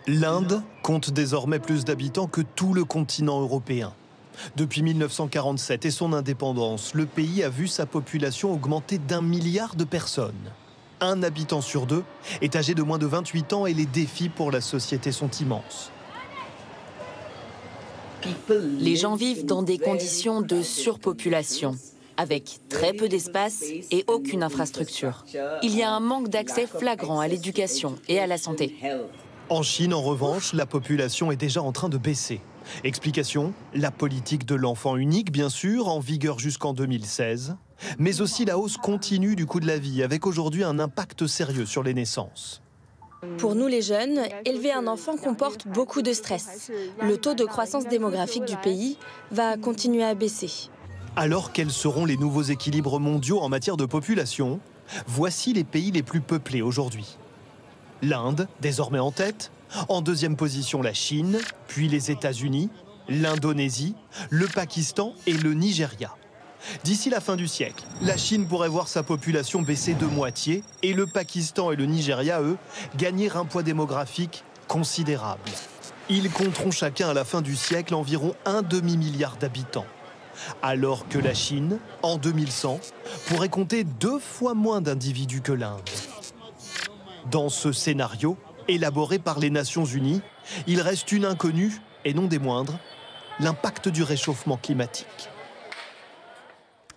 L'Inde compte désormais plus d'habitants que tout le continent européen. Depuis 1947 et son indépendance, le pays a vu sa population augmenter d'1 milliard de personnes. Un habitant sur deux est âgé de moins de 28 ans et les défis pour la société sont immenses. Les gens vivent dans des conditions de surpopulation, avec très peu d'espace et aucune infrastructure. Il y a un manque d'accès flagrant à l'éducation et à la santé. En Chine, en revanche, la population est déjà en train de baisser. Explication, la politique de l'enfant unique, bien sûr, en vigueur jusqu'en 2016, mais aussi la hausse continue du coût de la vie, avec aujourd'hui un impact sérieux sur les naissances. Pour nous les jeunes, élever un enfant comporte beaucoup de stress. Le taux de croissance démographique du pays va continuer à baisser. Alors quels seront les nouveaux équilibres mondiaux en matière de population? Voici les pays les plus peuplés aujourd'hui. L'Inde, désormais en tête. En deuxième position, la Chine, puis les États-Unis, l'Indonésie, le Pakistan et le Nigeria. D'ici la fin du siècle, la Chine pourrait voir sa population baisser de moitié et le Pakistan et le Nigeria, eux, gagner un poids démographique considérable. Ils compteront chacun à la fin du siècle environ un demi-milliard d'habitants. Alors que la Chine, en 2100, pourrait compter 2 fois moins d'individus que l'Inde. Dans ce scénario, élaboré par les Nations Unies, il reste une inconnue, et non des moindres, l'impact du réchauffement climatique.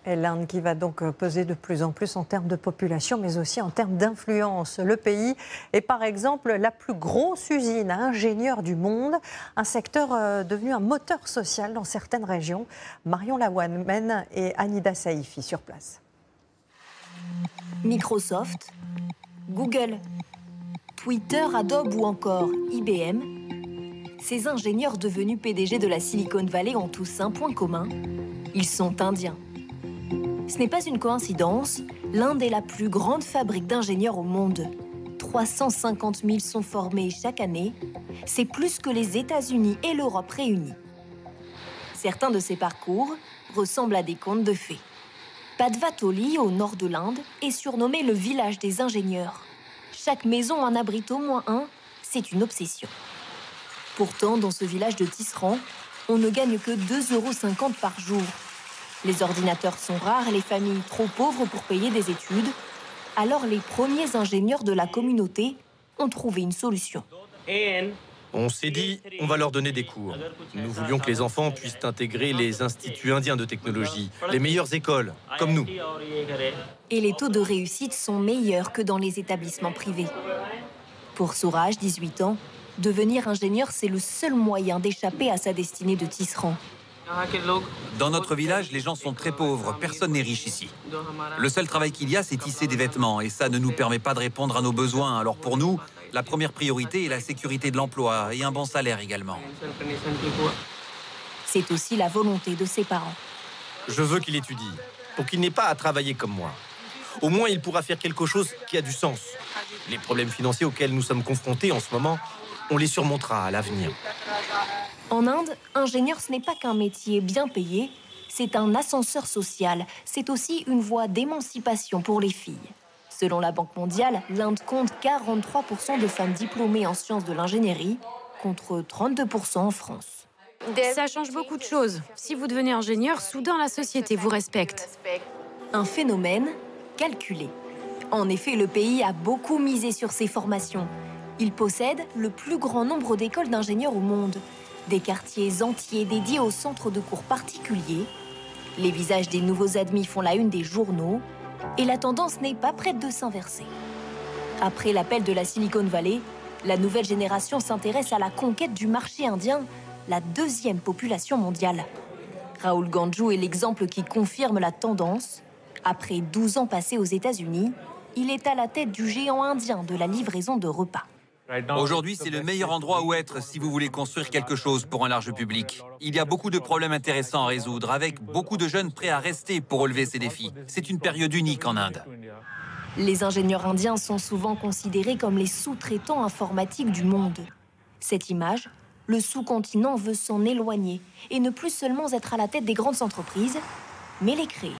Et l'Inde qui va donc peser de plus en plus en termes de population, mais aussi en termes d'influence. Le pays est par exemple la plus grosse usine à ingénieurs du monde, un secteur devenu un moteur social dans certaines régions. Marion Lawamène et Anida Saifi sur place. Microsoft, Google, Twitter, Adobe ou encore IBM, ces ingénieurs devenus PDG de la Silicon Valley ont tous un point commun, ils sont indiens. Ce n'est pas une coïncidence, l'Inde est la plus grande fabrique d'ingénieurs au monde. 350 000 sont formés chaque année, c'est plus que les États-Unis et l'Europe réunis. Certains de ces parcours ressemblent à des contes de fées. Padvatoli, au nord de l'Inde, est surnommé le village des ingénieurs. Chaque maison en abrite au moins un, c'est une obsession. Pourtant, dans ce village de tisserands, on ne gagne que 2,50 € par jour. Les ordinateurs sont rares et les familles trop pauvres pour payer des études. Alors les premiers ingénieurs de la communauté ont trouvé une solution. On s'est dit, on va leur donner des cours. Nous voulions que les enfants puissent intégrer les instituts indiens de technologie, les meilleures écoles, comme nous. Et les taux de réussite sont meilleurs que dans les établissements privés. Pour Suraj, 18 ans, devenir ingénieur, c'est le seul moyen d'échapper à sa destinée de tisserand. Dans notre village, les gens sont très pauvres, personne n'est riche ici. Le seul travail qu'il y a, c'est tisser des vêtements, et ça ne nous permet pas de répondre à nos besoins. Alors pour nous, la première priorité est la sécurité de l'emploi et un bon salaire également. C'est aussi la volonté de ses parents. Je veux qu'il étudie, pour qu'il n'ait pas à travailler comme moi. Au moins, il pourra faire quelque chose qui a du sens. Les problèmes financiers auxquels nous sommes confrontés en ce moment, on les surmontera à l'avenir. En Inde, ingénieur, ce n'est pas qu'un métier bien payé, c'est un ascenseur social. C'est aussi une voie d'émancipation pour les filles. Selon la Banque mondiale, l'Inde compte 43% de femmes diplômées en sciences de l'ingénierie, contre 32% en France. Ça change beaucoup de choses. Si vous devenez ingénieur, soudain la société vous respecte. Un phénomène calculé. En effet, le pays a beaucoup misé sur ces formations. Il possède le plus grand nombre d'écoles d'ingénieurs au monde. Des quartiers entiers dédiés aux centres de cours particuliers. Les visages des nouveaux admis font la une des journaux. Et la tendance n'est pas prête de s'inverser. Après l'appel de la Silicon Valley, la nouvelle génération s'intéresse à la conquête du marché indien, la deuxième population mondiale. Rahul Ganju est l'exemple qui confirme la tendance. Après 12 ans passés aux États-Unis, il est à la tête du géant indien de la livraison de repas. Aujourd'hui, c'est le meilleur endroit où être si vous voulez construire quelque chose pour un large public. Il y a beaucoup de problèmes intéressants à résoudre, avec beaucoup de jeunes prêts à rester pour relever ces défis. C'est une période unique en Inde. Les ingénieurs indiens sont souvent considérés comme les sous-traitants informatiques du monde. Cette image, le sous-continent veut s'en éloigner et ne plus seulement être à la tête des grandes entreprises, mais les créer.